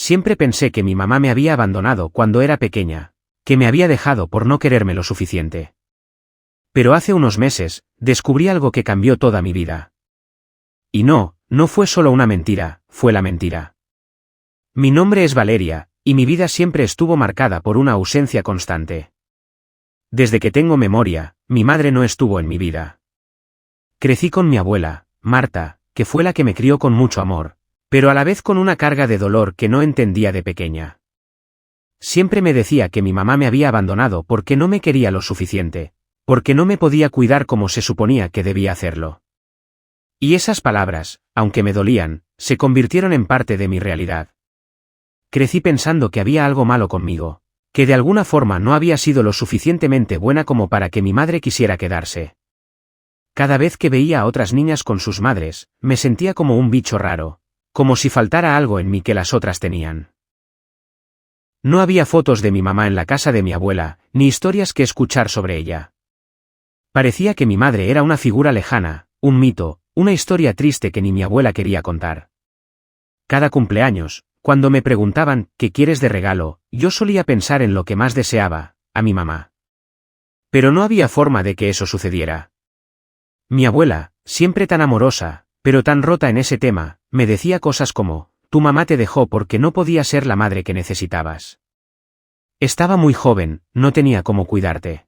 Siempre pensé que mi mamá me había abandonado cuando era pequeña, que me había dejado por no quererme lo suficiente. Pero hace unos meses, descubrí algo que cambió toda mi vida. Y no fue solo una mentira, fue la mentira. Mi nombre es Valeria, y mi vida siempre estuvo marcada por una ausencia constante. Desde que tengo memoria, mi madre no estuvo en mi vida. Crecí con mi abuela, Marta, que fue la que me crió con mucho amor, pero a la vez con una carga de dolor que no entendía de pequeña. Siempre me decía que mi mamá me había abandonado porque no me quería lo suficiente, porque no me podía cuidar como se suponía que debía hacerlo. Y esas palabras, aunque me dolían, se convirtieron en parte de mi realidad. Crecí pensando que había algo malo conmigo, que de alguna forma no había sido lo suficientemente buena como para que mi madre quisiera quedarse. Cada vez que veía a otras niñas con sus madres, me sentía como un bicho raro, como si faltara algo en mí que las otras tenían. No había fotos de mi mamá en la casa de mi abuela, ni historias que escuchar sobre ella. Parecía que mi madre era una figura lejana, un mito, una historia triste que ni mi abuela quería contar. Cada cumpleaños, cuando me preguntaban ¿qué quieres de regalo?, yo solía pensar en lo que más deseaba, a mi mamá. Pero no había forma de que eso sucediera. Mi abuela, siempre tan amorosa, pero tan rota en ese tema, me decía cosas como, tu mamá te dejó porque no podía ser la madre que necesitabas. Estaba muy joven, no tenía cómo cuidarte.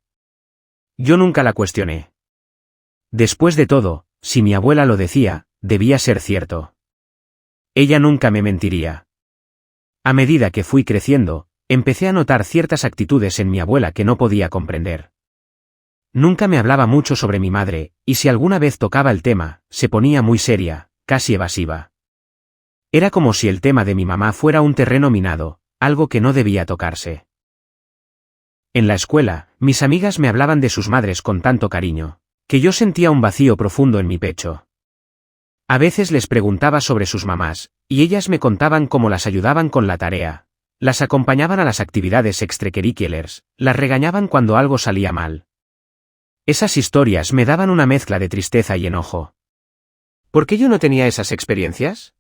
Yo nunca la cuestioné. Después de todo, si mi abuela lo decía, debía ser cierto. Ella nunca me mentiría. A medida que fui creciendo, empecé a notar ciertas actitudes en mi abuela que no podía comprender. Nunca me hablaba mucho sobre mi madre, y si alguna vez tocaba el tema, se ponía muy seria, casi evasiva. Era como si el tema de mi mamá fuera un terreno minado, algo que no debía tocarse. En la escuela, mis amigas me hablaban de sus madres con tanto cariño, que yo sentía un vacío profundo en mi pecho. A veces les preguntaba sobre sus mamás, y ellas me contaban cómo las ayudaban con la tarea, las acompañaban a las actividades extracurriculares, las regañaban cuando algo salía mal. Esas historias me daban una mezcla de tristeza y enojo. ¿Por qué yo no tenía esas experiencias?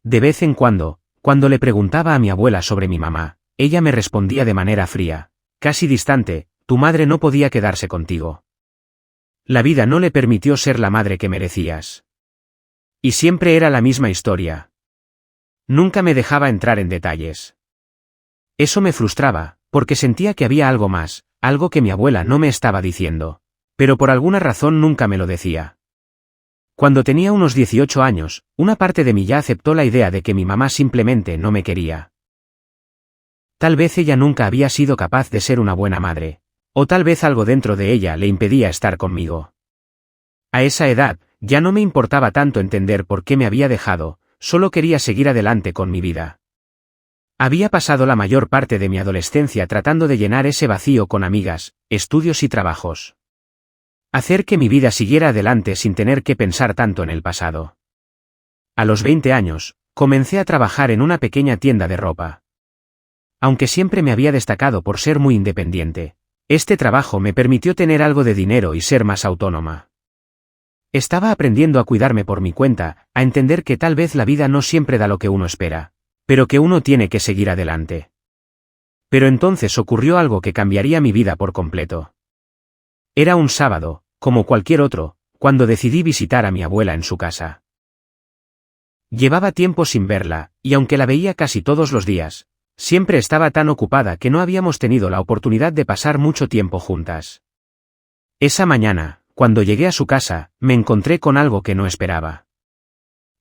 De vez en cuando le preguntaba a mi abuela sobre mi mamá, ella me respondía de manera fría, casi distante, tu madre no podía quedarse contigo. La vida no le permitió ser la madre que merecías. Y siempre era la misma historia. Nunca me dejaba entrar en detalles. Eso me frustraba, porque sentía que había algo más, algo que mi abuela no me estaba diciendo, pero por alguna razón nunca me lo decía. Cuando tenía unos 18 años, una parte de mí ya aceptó la idea de que mi mamá simplemente no me quería. Tal vez ella nunca había sido capaz de ser una buena madre, o tal vez algo dentro de ella le impedía estar conmigo. A esa edad, ya no me importaba tanto entender por qué me había dejado, solo quería seguir adelante con mi vida. Había pasado la mayor parte de mi adolescencia tratando de llenar ese vacío con amigas, estudios y trabajos. Hacer que mi vida siguiera adelante sin tener que pensar tanto en el pasado. A los 20 años, comencé a trabajar en una pequeña tienda de ropa. Aunque siempre me había destacado por ser muy independiente, este trabajo me permitió tener algo de dinero y ser más autónoma. Estaba aprendiendo a cuidarme por mi cuenta, a entender que tal vez la vida no siempre da lo que uno espera, pero que uno tiene que seguir adelante. Pero entonces ocurrió algo que cambiaría mi vida por completo. Era un sábado, como cualquier otro, cuando decidí visitar a mi abuela en su casa. Llevaba tiempo sin verla, y aunque la veía casi todos los días, siempre estaba tan ocupada que no habíamos tenido la oportunidad de pasar mucho tiempo juntas. Esa mañana, cuando llegué a su casa, me encontré con algo que no esperaba.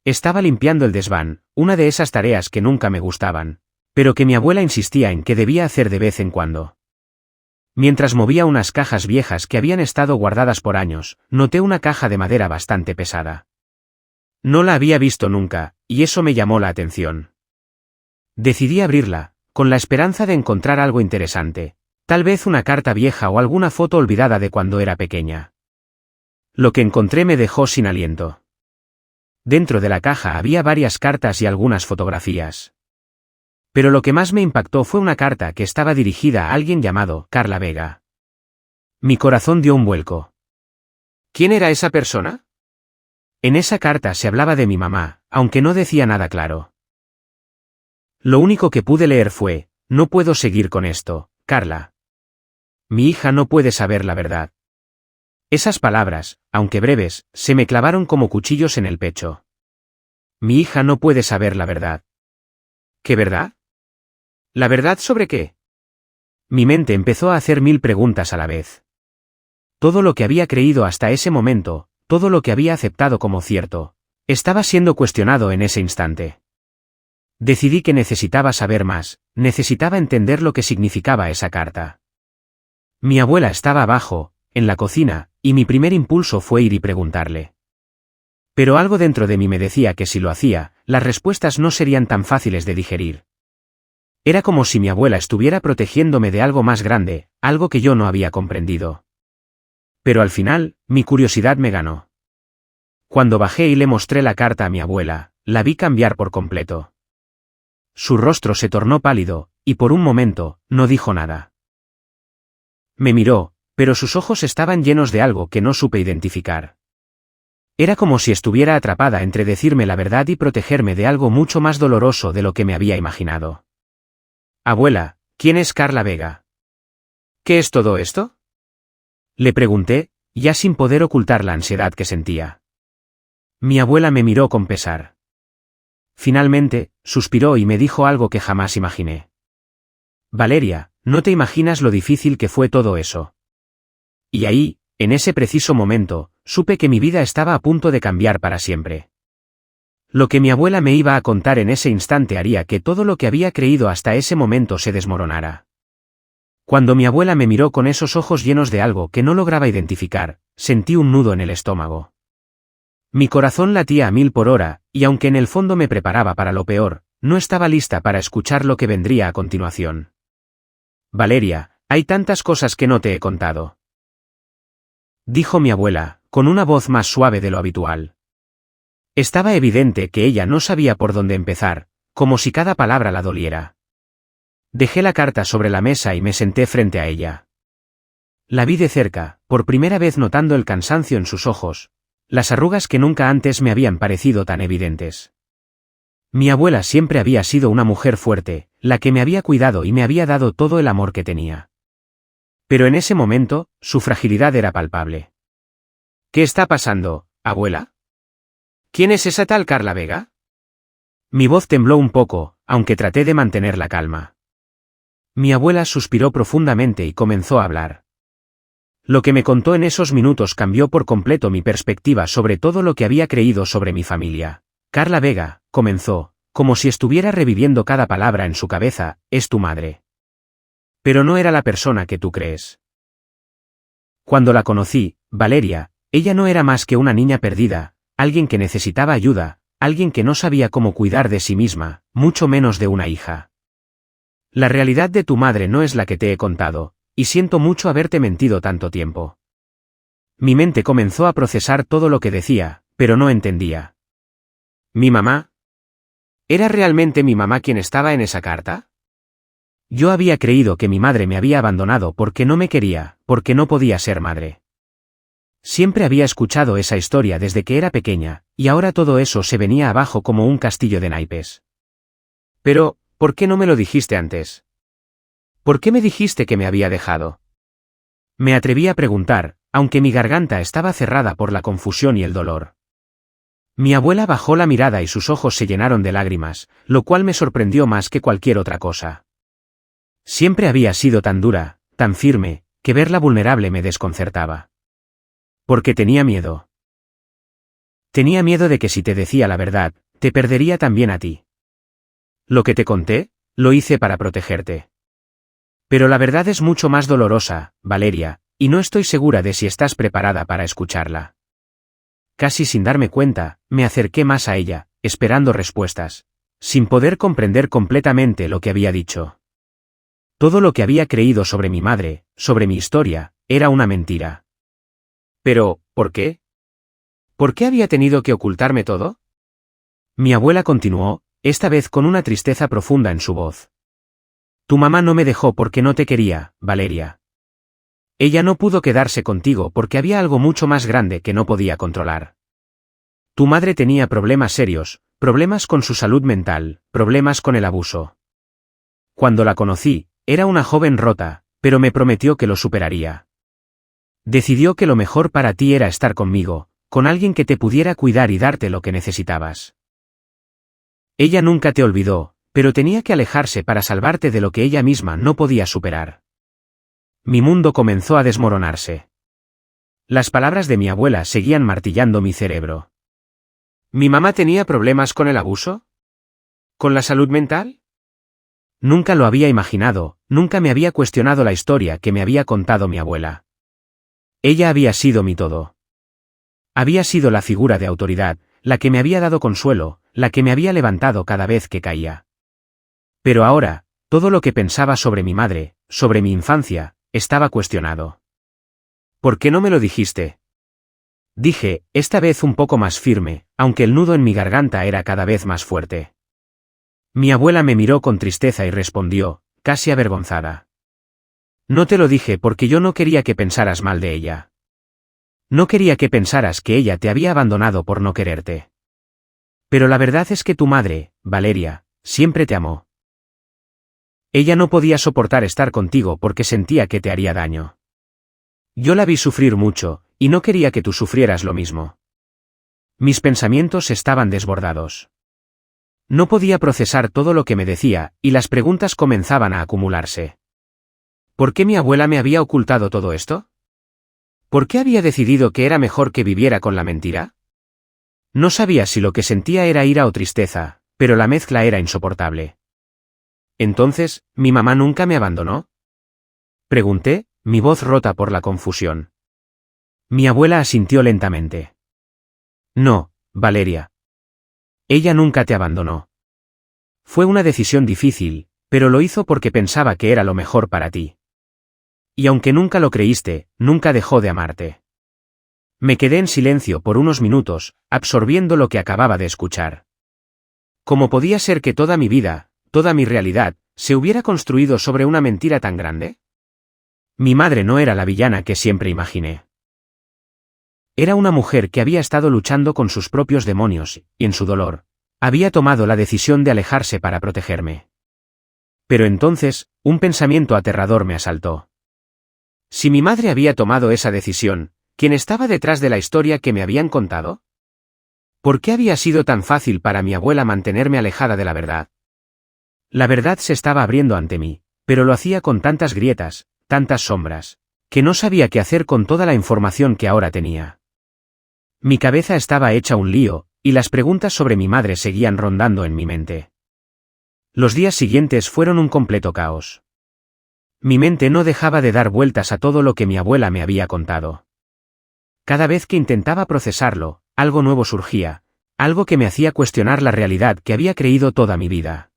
Estaba limpiando el desván, una de esas tareas que nunca me gustaban, pero que mi abuela insistía en que debía hacer de vez en cuando. Mientras movía unas cajas viejas que habían estado guardadas por años, noté una caja de madera bastante pesada. No la había visto nunca, y eso me llamó la atención. Decidí abrirla, con la esperanza de encontrar algo interesante, tal vez una carta vieja o alguna foto olvidada de cuando era pequeña. Lo que encontré me dejó sin aliento. Dentro de la caja había varias cartas y algunas fotografías. Pero lo que más me impactó fue una carta que estaba dirigida a alguien llamado Carla Vega. Mi corazón dio un vuelco. ¿Quién era esa persona? En esa carta se hablaba de mi mamá, aunque no decía nada claro. Lo único que pude leer fue: no puedo seguir con esto, Carla. Mi hija no puede saber la verdad. Esas palabras, aunque breves, se me clavaron como cuchillos en el pecho. Mi hija no puede saber la verdad. ¿Qué verdad? ¿La verdad sobre qué? Mi mente empezó a hacer 1000 preguntas a la vez. Todo lo que había creído hasta ese momento, todo lo que había aceptado como cierto, estaba siendo cuestionado en ese instante. Decidí que necesitaba saber más, necesitaba entender lo que significaba esa carta. Mi abuela estaba abajo, en la cocina, y mi primer impulso fue ir y preguntarle. Pero algo dentro de mí me decía que si lo hacía, las respuestas no serían tan fáciles de digerir. Era como si mi abuela estuviera protegiéndome de algo más grande, algo que yo no había comprendido. Pero al final, mi curiosidad me ganó. Cuando bajé y le mostré la carta a mi abuela, la vi cambiar por completo. Su rostro se tornó pálido, y por un momento, no dijo nada. Me miró, pero sus ojos estaban llenos de algo que no supe identificar. Era como si estuviera atrapada entre decirme la verdad y protegerme de algo mucho más doloroso de lo que me había imaginado. Abuela, ¿quién es Carla Vega? ¿Qué es todo esto? Le pregunté, ya sin poder ocultar la ansiedad que sentía. Mi abuela me miró con pesar. Finalmente, suspiró y me dijo algo que jamás imaginé. Valeria, no te imaginas lo difícil que fue todo eso. Y ahí, en ese preciso momento, supe que mi vida estaba a punto de cambiar para siempre. Lo que mi abuela me iba a contar en ese instante haría que todo lo que había creído hasta ese momento se desmoronara. Cuando mi abuela me miró con esos ojos llenos de algo que no lograba identificar, sentí un nudo en el estómago. Mi corazón latía a 1000 por hora, y aunque en el fondo me preparaba para lo peor, no estaba lista para escuchar lo que vendría a continuación. Valeria, hay tantas cosas que no te he contado. Dijo mi abuela, con una voz más suave de lo habitual. Estaba evidente que ella no sabía por dónde empezar, como si cada palabra la doliera. Dejé la carta sobre la mesa y me senté frente a ella. La vi de cerca, por primera vez notando el cansancio en sus ojos, las arrugas que nunca antes me habían parecido tan evidentes. Mi abuela siempre había sido una mujer fuerte, la que me había cuidado y me había dado todo el amor que tenía. Pero en ese momento, su fragilidad era palpable. ¿Qué está pasando, abuela? ¿Quién es esa tal Carla Vega? Mi voz tembló un poco, aunque traté de mantener la calma. Mi abuela suspiró profundamente y comenzó a hablar. Lo que me contó en esos minutos cambió por completo mi perspectiva sobre todo lo que había creído sobre mi familia. Carla Vega, comenzó, como si estuviera reviviendo cada palabra en su cabeza, es tu madre. Pero no era la persona que tú crees. Cuando la conocí, Valeria, ella no era más que una niña perdida, alguien que necesitaba ayuda, alguien que no sabía cómo cuidar de sí misma, mucho menos de una hija. La realidad de tu madre no es la que te he contado, y siento mucho haberte mentido tanto tiempo. Mi mente comenzó a procesar todo lo que decía, pero no entendía. ¿Mi mamá? ¿Era realmente mi mamá quien estaba en esa carta? Yo había creído que mi madre me había abandonado porque no me quería, porque no podía ser madre. Siempre había escuchado esa historia desde que era pequeña, y ahora todo eso se venía abajo como un castillo de naipes. Pero, ¿por qué no me lo dijiste antes? ¿Por qué me dijiste que me había dejado? Me atreví a preguntar, aunque mi garganta estaba cerrada por la confusión y el dolor. Mi abuela bajó la mirada y sus ojos se llenaron de lágrimas, lo cual me sorprendió más que cualquier otra cosa. Siempre había sido tan dura, tan firme, que verla vulnerable me desconcertaba. Porque tenía miedo. Tenía miedo de que si te decía la verdad, te perdería también a ti. Lo que te conté, lo hice para protegerte. Pero la verdad es mucho más dolorosa, Valeria, y no estoy segura de si estás preparada para escucharla. Casi sin darme cuenta, me acerqué más a ella, esperando respuestas, sin poder comprender completamente lo que había dicho. Todo lo que había creído sobre mi madre, sobre mi historia, era una mentira. Pero, ¿por qué? ¿Por qué había tenido que ocultarme todo? Mi abuela continuó, esta vez con una tristeza profunda en su voz. Tu mamá no me dejó porque no te quería, Valeria. Ella no pudo quedarse contigo porque había algo mucho más grande que no podía controlar. Tu madre tenía problemas serios, problemas con su salud mental, problemas con el abuso. Cuando la conocí, era una joven rota, pero me prometió que lo superaría. Decidió que lo mejor para ti era estar conmigo, con alguien que te pudiera cuidar y darte lo que necesitabas. Ella nunca te olvidó, pero tenía que alejarse para salvarte de lo que ella misma no podía superar. Mi mundo comenzó a desmoronarse. Las palabras de mi abuela seguían martillando mi cerebro. ¿Mi mamá tenía problemas con el abuso? ¿Con la salud mental? Nunca lo había imaginado, nunca me había cuestionado la historia que me había contado mi abuela. Ella había sido mi todo. Había sido la figura de autoridad, la que me había dado consuelo, la que me había levantado cada vez que caía. Pero ahora, todo lo que pensaba sobre mi madre, sobre mi infancia, estaba cuestionado. ¿Por qué no me lo dijiste? Dije, esta vez un poco más firme, aunque el nudo en mi garganta era cada vez más fuerte. Mi abuela me miró con tristeza y respondió, casi avergonzada. No te lo dije porque yo no quería que pensaras mal de ella. No quería que pensaras que ella te había abandonado por no quererte. Pero la verdad es que tu madre, Valeria, siempre te amó. Ella no podía soportar estar contigo porque sentía que te haría daño. Yo la vi sufrir mucho, y no quería que tú sufrieras lo mismo. Mis pensamientos estaban desbordados. No podía procesar todo lo que me decía, y las preguntas comenzaban a acumularse. ¿Por qué mi abuela me había ocultado todo esto? ¿Por qué había decidido que era mejor que viviera con la mentira? No sabía si lo que sentía era ira o tristeza, pero la mezcla era insoportable. Entonces, ¿mi mamá nunca me abandonó? Pregunté, mi voz rota por la confusión. Mi abuela asintió lentamente. No, Valeria. Ella nunca te abandonó. Fue una decisión difícil, pero lo hizo porque pensaba que era lo mejor para ti. Y aunque nunca lo creíste, nunca dejó de amarte. Me quedé en silencio por unos minutos, absorbiendo lo que acababa de escuchar. ¿Cómo podía ser que toda mi vida, toda mi realidad, se hubiera construido sobre una mentira tan grande? Mi madre no era la villana que siempre imaginé. Era una mujer que había estado luchando con sus propios demonios, y en su dolor, había tomado la decisión de alejarse para protegerme. Pero entonces, un pensamiento aterrador me asaltó. Si mi madre había tomado esa decisión, ¿quién estaba detrás de la historia que me habían contado? ¿Por qué había sido tan fácil para mi abuela mantenerme alejada de la verdad? La verdad se estaba abriendo ante mí, pero lo hacía con tantas grietas, tantas sombras, que no sabía qué hacer con toda la información que ahora tenía. Mi cabeza estaba hecha un lío, y las preguntas sobre mi madre seguían rondando en mi mente. Los días siguientes fueron un completo caos. Mi mente no dejaba de dar vueltas a todo lo que mi abuela me había contado. Cada vez que intentaba procesarlo, algo nuevo surgía, algo que me hacía cuestionar la realidad que había creído toda mi vida.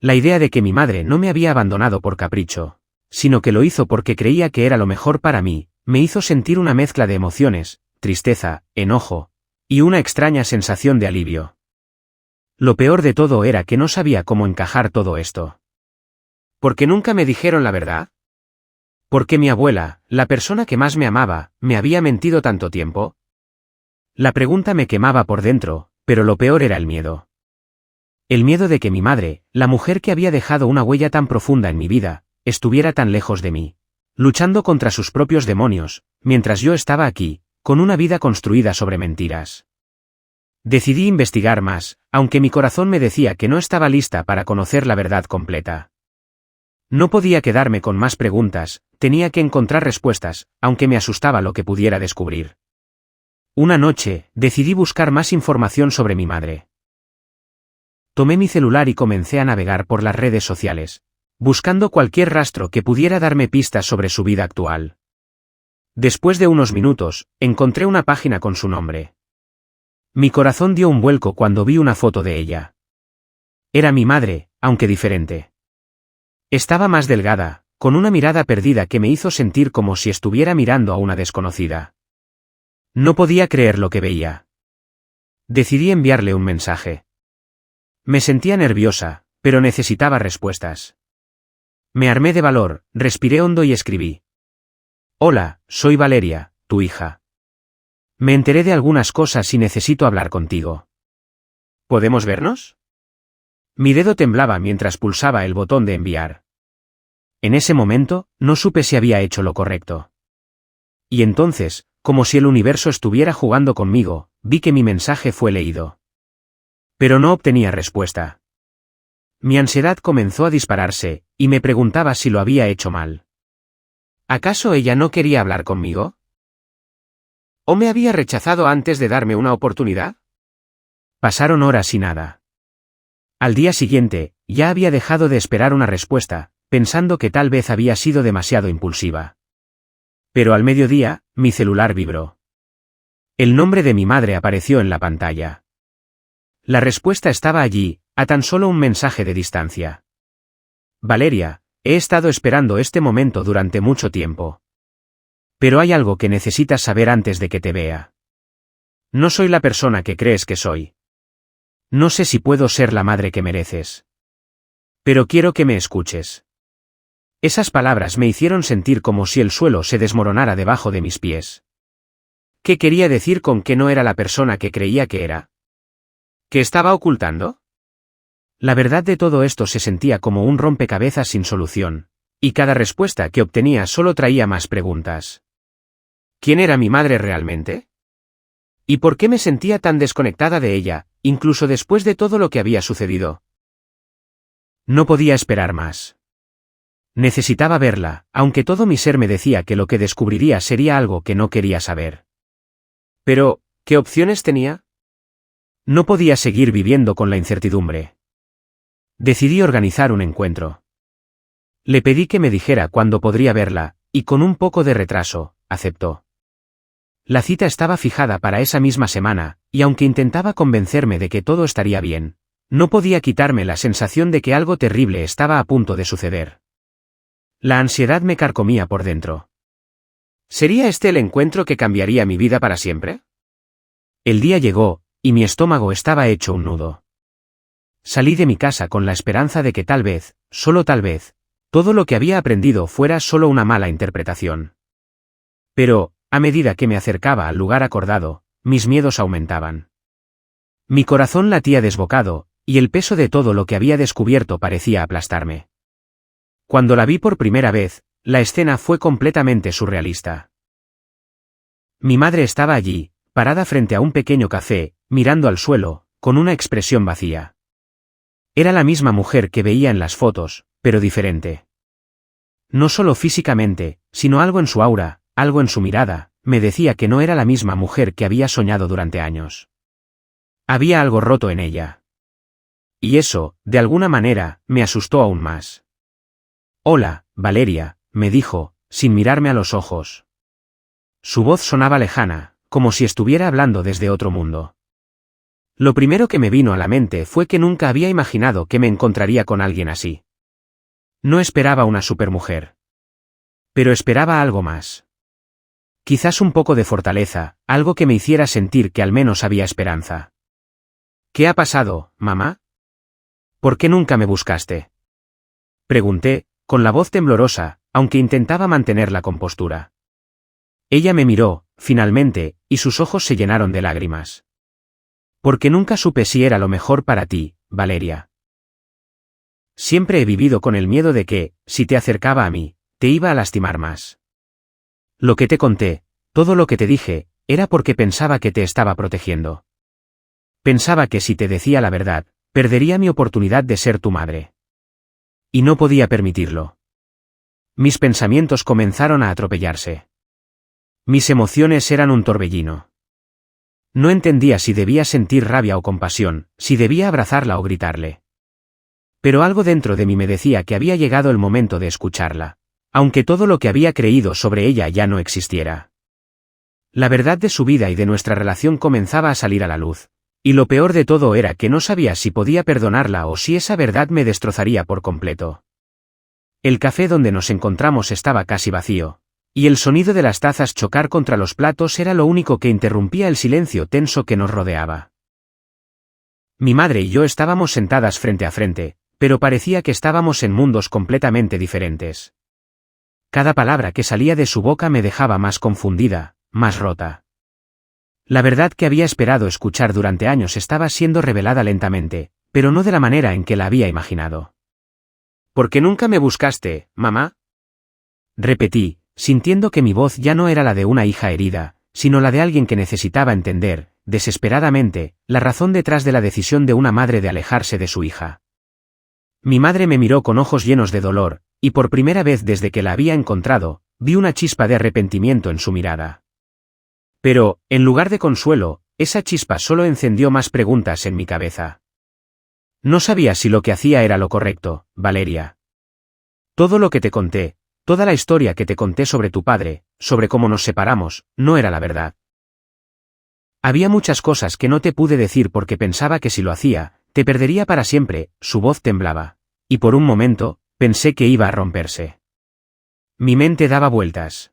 La idea de que mi madre no me había abandonado por capricho, sino que lo hizo porque creía que era lo mejor para mí, me hizo sentir una mezcla de emociones, tristeza, enojo, y una extraña sensación de alivio. Lo peor de todo era que no sabía cómo encajar todo esto. ¿Por qué nunca me dijeron la verdad? ¿Por qué mi abuela, la persona que más me amaba, me había mentido tanto tiempo? La pregunta me quemaba por dentro, pero lo peor era el miedo. El miedo de que mi madre, la mujer que había dejado una huella tan profunda en mi vida, estuviera tan lejos de mí, luchando contra sus propios demonios, mientras yo estaba aquí, con una vida construida sobre mentiras. Decidí investigar más, aunque mi corazón me decía que no estaba lista para conocer la verdad completa. No podía quedarme con más preguntas, tenía que encontrar respuestas, aunque me asustaba lo que pudiera descubrir. Una noche, decidí buscar más información sobre mi madre. Tomé mi celular y comencé a navegar por las redes sociales, buscando cualquier rastro que pudiera darme pistas sobre su vida actual. Después de unos minutos, encontré una página con su nombre. Mi corazón dio un vuelco cuando vi una foto de ella. Era mi madre, aunque diferente. Estaba más delgada, con una mirada perdida que me hizo sentir como si estuviera mirando a una desconocida. No podía creer lo que veía. Decidí enviarle un mensaje. Me sentía nerviosa, pero necesitaba respuestas. Me armé de valor, respiré hondo y escribí. Hola, soy Valeria, tu hija. Me enteré de algunas cosas y necesito hablar contigo. ¿Podemos vernos? Mi dedo temblaba mientras pulsaba el botón de enviar. En ese momento, no supe si había hecho lo correcto. Y entonces, como si el universo estuviera jugando conmigo, vi que mi mensaje fue leído. Pero no obtenía respuesta. Mi ansiedad comenzó a dispararse, y me preguntaba si lo había hecho mal. ¿Acaso ella no quería hablar conmigo? ¿O me había rechazado antes de darme una oportunidad? Pasaron horas y nada. Al día siguiente, ya había dejado de esperar una respuesta, pensando que tal vez había sido demasiado impulsiva. Pero al mediodía, mi celular vibró. El nombre de mi madre apareció en la pantalla. La respuesta estaba allí, a tan solo un mensaje de distancia. Valeria, he estado esperando este momento durante mucho tiempo. Pero hay algo que necesitas saber antes de que te vea. No soy la persona que crees que soy. No sé si puedo ser la madre que mereces. Pero quiero que me escuches. Esas palabras me hicieron sentir como si el suelo se desmoronara debajo de mis pies. ¿Qué quería decir con que no era la persona que creía que era? ¿Qué estaba ocultando? La verdad de todo esto se sentía como un rompecabezas sin solución, y cada respuesta que obtenía solo traía más preguntas. ¿Quién era mi madre realmente? ¿Y por qué me sentía tan desconectada de ella, incluso después de todo lo que había sucedido? No podía esperar más. Necesitaba verla, aunque todo mi ser me decía que lo que descubriría sería algo que no quería saber. Pero, ¿qué opciones tenía? No podía seguir viviendo con la incertidumbre. Decidí organizar un encuentro. Le pedí que me dijera cuándo podría verla, y con un poco de retraso, aceptó. La cita estaba fijada para esa misma semana, y aunque intentaba convencerme de que todo estaría bien, no podía quitarme la sensación de que algo terrible estaba a punto de suceder. La ansiedad me carcomía por dentro. ¿Sería este el encuentro que cambiaría mi vida para siempre? El día llegó, y mi estómago estaba hecho un nudo. Salí de mi casa con la esperanza de que tal vez, solo tal vez, todo lo que había aprendido fuera solo una mala interpretación. Pero, a medida que me acercaba al lugar acordado, mis miedos aumentaban. Mi corazón latía desbocado, y el peso de todo lo que había descubierto parecía aplastarme. Cuando la vi por primera vez, la escena fue completamente surrealista. Mi madre estaba allí, parada frente a un pequeño café, mirando al suelo, con una expresión vacía. Era la misma mujer que veía en las fotos, pero diferente. No solo físicamente, sino algo en su aura, algo en su mirada, me decía que no era la misma mujer que había soñado durante años. Había algo roto en ella. Y eso, de alguna manera, me asustó aún más. «Hola, Valeria», me dijo, sin mirarme a los ojos. Su voz sonaba lejana, como si estuviera hablando desde otro mundo. Lo primero que me vino a la mente fue que nunca había imaginado que me encontraría con alguien así. No esperaba una supermujer. Pero esperaba algo más. Quizás un poco de fortaleza, algo que me hiciera sentir que al menos había esperanza. «¿Qué ha pasado, mamá? ¿Por qué nunca me buscaste?», pregunté, con la voz temblorosa, aunque intentaba mantener la compostura. Ella me miró, finalmente, y sus ojos se llenaron de lágrimas. «Porque nunca supe si era lo mejor para ti, Valeria. Siempre he vivido con el miedo de que, si te acercaba a mí, te iba a lastimar más. Lo que te conté, todo lo que te dije, era porque pensaba que te estaba protegiendo. Pensaba que si te decía la verdad, perdería mi oportunidad de ser tu madre. Y no podía permitirlo. Mis pensamientos comenzaron a atropellarse. Mis emociones eran un torbellino. No entendía si debía sentir rabia o compasión, si debía abrazarla o gritarle. Pero algo dentro de mí me decía que había llegado el momento de escucharla, aunque todo lo que había creído sobre ella ya no existiera. La verdad de su vida y de nuestra relación comenzaba a salir a la luz, y lo peor de todo era que no sabía si podía perdonarla o si esa verdad me destrozaría por completo. El café donde nos encontramos estaba casi vacío, y el sonido de las tazas chocar contra los platos era lo único que interrumpía el silencio tenso que nos rodeaba. Mi madre y yo estábamos sentadas frente a frente, pero parecía que estábamos en mundos completamente diferentes. Cada palabra que salía de su boca me dejaba más confundida, más rota. La verdad que había esperado escuchar durante años estaba siendo revelada lentamente, pero no de la manera en que la había imaginado. ¿Por qué nunca me buscaste, mamá? Repetí, sintiendo que mi voz ya no era la de una hija herida, sino la de alguien que necesitaba entender, desesperadamente, la razón detrás de la decisión de una madre de alejarse de su hija. Mi madre me miró con ojos llenos de dolor, y por primera vez desde que la había encontrado, vi una chispa de arrepentimiento en su mirada. Pero, en lugar de consuelo, esa chispa solo encendió más preguntas en mi cabeza. No sabía si lo que hacía era lo correcto, Valeria. Todo lo que te conté, toda la historia que te conté sobre tu padre, sobre cómo nos separamos, no era la verdad. Había muchas cosas que no te pude decir porque pensaba que si lo hacía, te perdería para siempre. Su voz temblaba. Y por un momento, pensé que iba a romperse. Mi mente daba vueltas.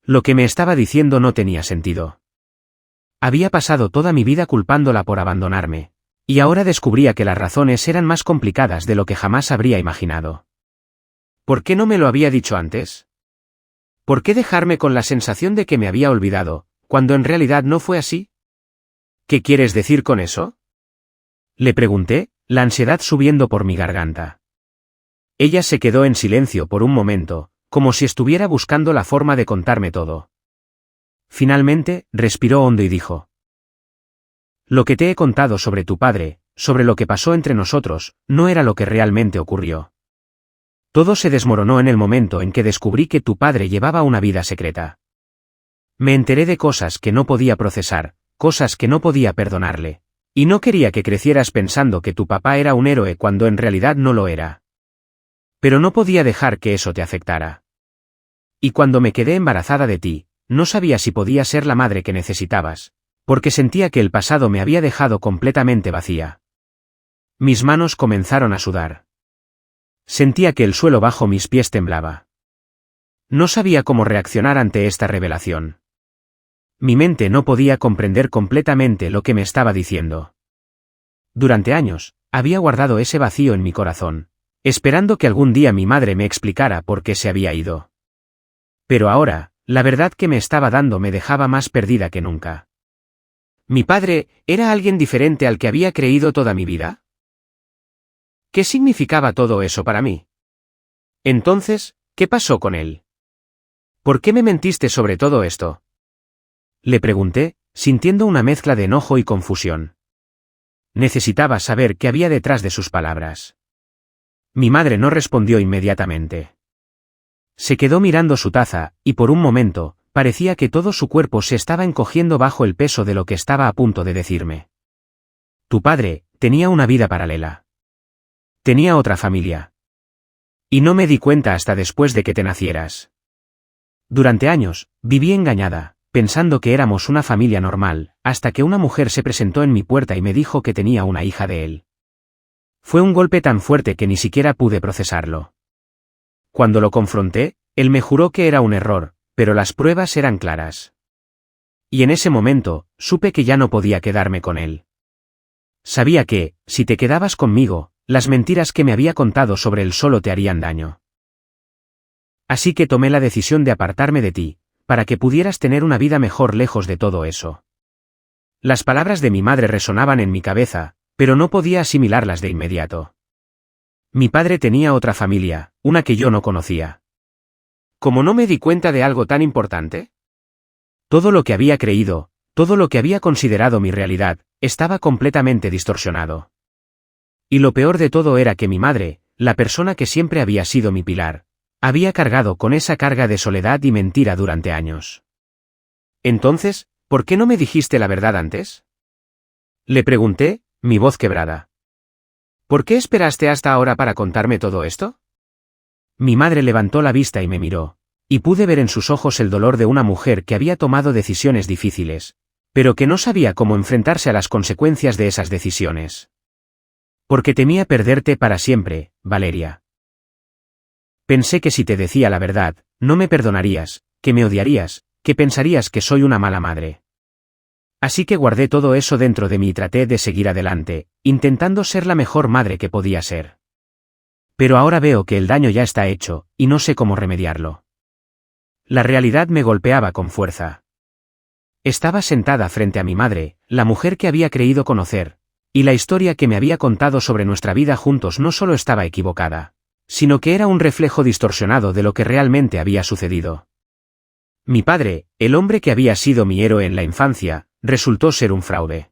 Lo que me estaba diciendo no tenía sentido. Había pasado toda mi vida culpándola por abandonarme, y ahora descubría que las razones eran más complicadas de lo que jamás habría imaginado. ¿Por qué no me lo había dicho antes? ¿Por qué dejarme con la sensación de que me había olvidado, cuando en realidad no fue así? ¿Qué quieres decir con eso? Le pregunté, la ansiedad subiendo por mi garganta. Ella se quedó en silencio por un momento, como si estuviera buscando la forma de contarme todo. Finalmente, respiró hondo y dijo: Lo que te he contado sobre tu padre, sobre lo que pasó entre nosotros, no era lo que realmente ocurrió. Todo se desmoronó en el momento en que descubrí que tu padre llevaba una vida secreta. Me enteré de cosas que no podía procesar, cosas que no podía perdonarle. Y no quería que crecieras pensando que tu papá era un héroe cuando en realidad no lo era. Pero no podía dejar que eso te afectara. Y cuando me quedé embarazada de ti, no sabía si podía ser la madre que necesitabas, porque sentía que el pasado me había dejado completamente vacía. Mis manos comenzaron a sudar. Sentía que el suelo bajo mis pies temblaba. No sabía cómo reaccionar ante esta revelación. Mi mente no podía comprender completamente lo que me estaba diciendo. Durante años, había guardado ese vacío en mi corazón, esperando que algún día mi madre me explicara por qué se había ido. Pero ahora, la verdad que me estaba dando me dejaba más perdida que nunca. ¿Mi padre era alguien diferente al que había creído toda mi vida? ¿Qué significaba todo eso para mí? Entonces, ¿qué pasó con él? ¿Por qué me mentiste sobre todo esto? Le pregunté, sintiendo una mezcla de enojo y confusión. Necesitaba saber qué había detrás de sus palabras. Mi madre no respondió inmediatamente. Se quedó mirando su taza, y por un momento, parecía que todo su cuerpo se estaba encogiendo bajo el peso de lo que estaba a punto de decirme. Tu padre tenía una vida paralela. Tenía otra familia. Y no me di cuenta hasta después de que te nacieras. Durante años, viví engañada, pensando que éramos una familia normal, hasta que una mujer se presentó en mi puerta y me dijo que tenía una hija de él. Fue un golpe tan fuerte que ni siquiera pude procesarlo. Cuando lo confronté, él me juró que era un error, pero las pruebas eran claras. Y en ese momento, supe que ya no podía quedarme con él. Sabía que, si te quedabas conmigo, las mentiras que me había contado sobre él solo te harían daño. Así que tomé la decisión de apartarme de ti, para que pudieras tener una vida mejor lejos de todo eso. Las palabras de mi madre resonaban en mi cabeza, pero no podía asimilarlas de inmediato. Mi padre tenía otra familia, una que yo no conocía. ¿Cómo no me di cuenta de algo tan importante? Todo lo que había creído, todo lo que había considerado mi realidad, estaba completamente distorsionado. Y lo peor de todo era que mi madre, la persona que siempre había sido mi pilar, había cargado con esa carga de soledad y mentira durante años. Entonces, ¿por qué no me dijiste la verdad antes? Le pregunté, mi voz quebrada. ¿Por qué esperaste hasta ahora para contarme todo esto? Mi madre levantó la vista y me miró, y pude ver en sus ojos el dolor de una mujer que había tomado decisiones difíciles, pero que no sabía cómo enfrentarse a las consecuencias de esas decisiones. Porque temía perderte para siempre, Valeria. Pensé que si te decía la verdad, no me perdonarías, que me odiarías, que pensarías que soy una mala madre. Así que guardé todo eso dentro de mí y traté de seguir adelante, intentando ser la mejor madre que podía ser. Pero ahora veo que el daño ya está hecho, y no sé cómo remediarlo. La realidad me golpeaba con fuerza. Estaba sentada frente a mi madre, la mujer que había creído conocer, y la historia que me había contado sobre nuestra vida juntos no solo estaba equivocada, sino que era un reflejo distorsionado de lo que realmente había sucedido. Mi padre, el hombre que había sido mi héroe en la infancia, resultó ser un fraude.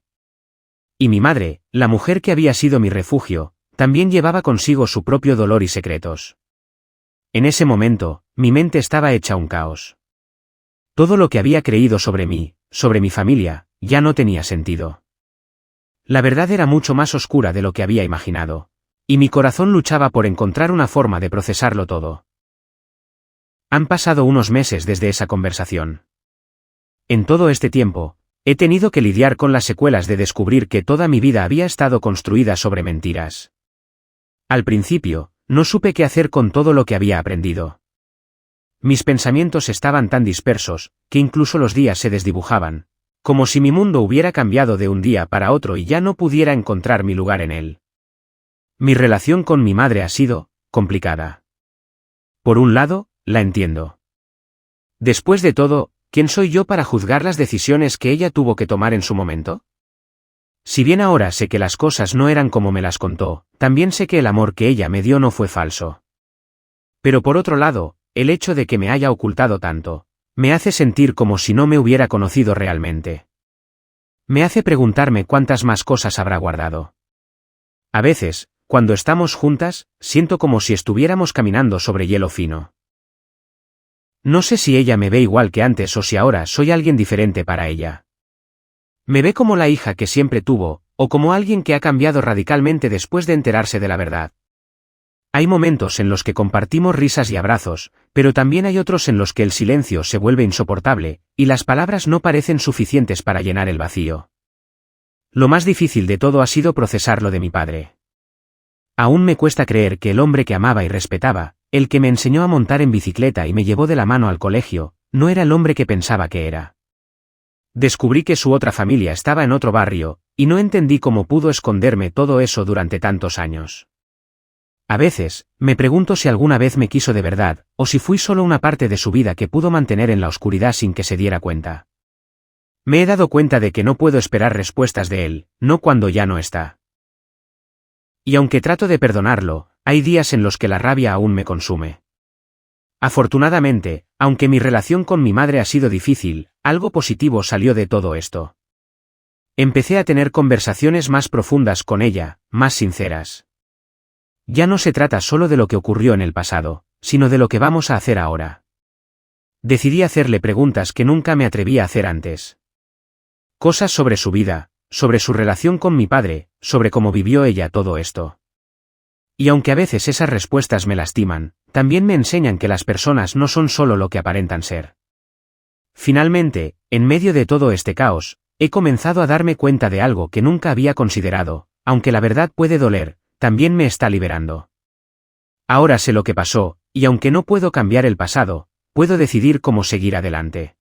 Y mi madre, la mujer que había sido mi refugio, también llevaba consigo su propio dolor y secretos. En ese momento, mi mente estaba hecha un caos. Todo lo que había creído sobre mí, sobre mi familia, ya no tenía sentido. La verdad era mucho más oscura de lo que había imaginado, y mi corazón luchaba por encontrar una forma de procesarlo todo. Han pasado unos meses desde esa conversación. En todo este tiempo, he tenido que lidiar con las secuelas de descubrir que toda mi vida había estado construida sobre mentiras. Al principio, no supe qué hacer con todo lo que había aprendido. Mis pensamientos estaban tan dispersos, que incluso los días se desdibujaban, como si mi mundo hubiera cambiado de un día para otro y ya no pudiera encontrar mi lugar en él. Mi relación con mi madre ha sido complicada. Por un lado, la entiendo. Después de todo, ¿quién soy yo para juzgar las decisiones que ella tuvo que tomar en su momento? Si bien ahora sé que las cosas no eran como me las contó, también sé que el amor que ella me dio no fue falso. Pero por otro lado, el hecho de que me haya ocultado tanto, me hace sentir como si no me hubiera conocido realmente. Me hace preguntarme cuántas más cosas habrá guardado. A veces, cuando estamos juntas, siento como si estuviéramos caminando sobre hielo fino. No sé si ella me ve igual que antes o si ahora soy alguien diferente para ella. Me ve como la hija que siempre tuvo, o como alguien que ha cambiado radicalmente después de enterarse de la verdad. Hay momentos en los que compartimos risas y abrazos, pero también hay otros en los que el silencio se vuelve insoportable, y las palabras no parecen suficientes para llenar el vacío. Lo más difícil de todo ha sido procesar lo de mi padre. Aún me cuesta creer que el hombre que amaba y respetaba, el que me enseñó a montar en bicicleta y me llevó de la mano al colegio, no era el hombre que pensaba que era. Descubrí que su otra familia estaba en otro barrio, y no entendí cómo pudo esconderme todo eso durante tantos años. A veces, me pregunto si alguna vez me quiso de verdad, o si fui solo una parte de su vida que pudo mantener en la oscuridad sin que se diera cuenta. Me he dado cuenta de que no puedo esperar respuestas de él, no cuando ya no está. Y aunque trato de perdonarlo, hay días en los que la rabia aún me consume. Afortunadamente, aunque mi relación con mi madre ha sido difícil, algo positivo salió de todo esto. Empecé a tener conversaciones más profundas con ella, más sinceras. Ya no se trata solo de lo que ocurrió en el pasado, sino de lo que vamos a hacer ahora. Decidí hacerle preguntas que nunca me atreví a hacer antes. Cosas sobre su vida, sobre su relación con mi padre, sobre cómo vivió ella todo esto. Y aunque a veces esas respuestas me lastiman, también me enseñan que las personas no son solo lo que aparentan ser. Finalmente, en medio de todo este caos, he comenzado a darme cuenta de algo que nunca había considerado, aunque la verdad puede doler, también me está liberando. Ahora sé lo que pasó, y aunque no puedo cambiar el pasado, puedo decidir cómo seguir adelante.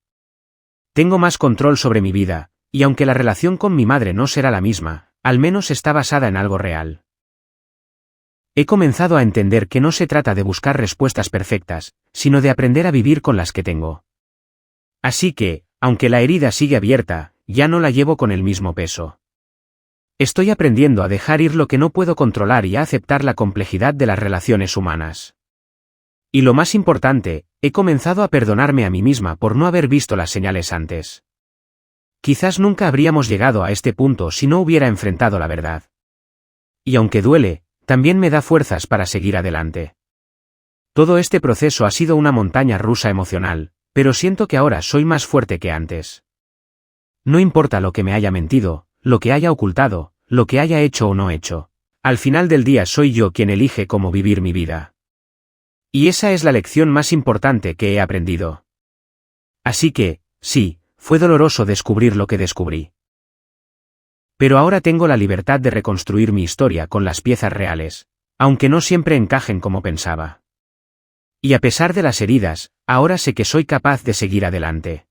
Tengo más control sobre mi vida, y aunque la relación con mi madre no será la misma, al menos está basada en algo real. He comenzado a entender que no se trata de buscar respuestas perfectas, sino de aprender a vivir con las que tengo. Así que, aunque la herida sigue abierta, ya no la llevo con el mismo peso. Estoy aprendiendo a dejar ir lo que no puedo controlar y a aceptar la complejidad de las relaciones humanas. Y lo más importante, he comenzado a perdonarme a mí misma por no haber visto las señales antes. Quizás nunca habríamos llegado a este punto si no hubiera enfrentado la verdad. Y aunque duele, también me da fuerzas para seguir adelante. Todo este proceso ha sido una montaña rusa emocional, pero siento que ahora soy más fuerte que antes. No importa lo que me haya mentido, lo que haya ocultado, lo que haya hecho o no hecho. Al final del día soy yo quien elige cómo vivir mi vida. Y esa es la lección más importante que he aprendido. Así que, sí, fue doloroso descubrir lo que descubrí. Pero ahora tengo la libertad de reconstruir mi historia con las piezas reales, aunque no siempre encajen como pensaba. Y a pesar de las heridas, ahora sé que soy capaz de seguir adelante.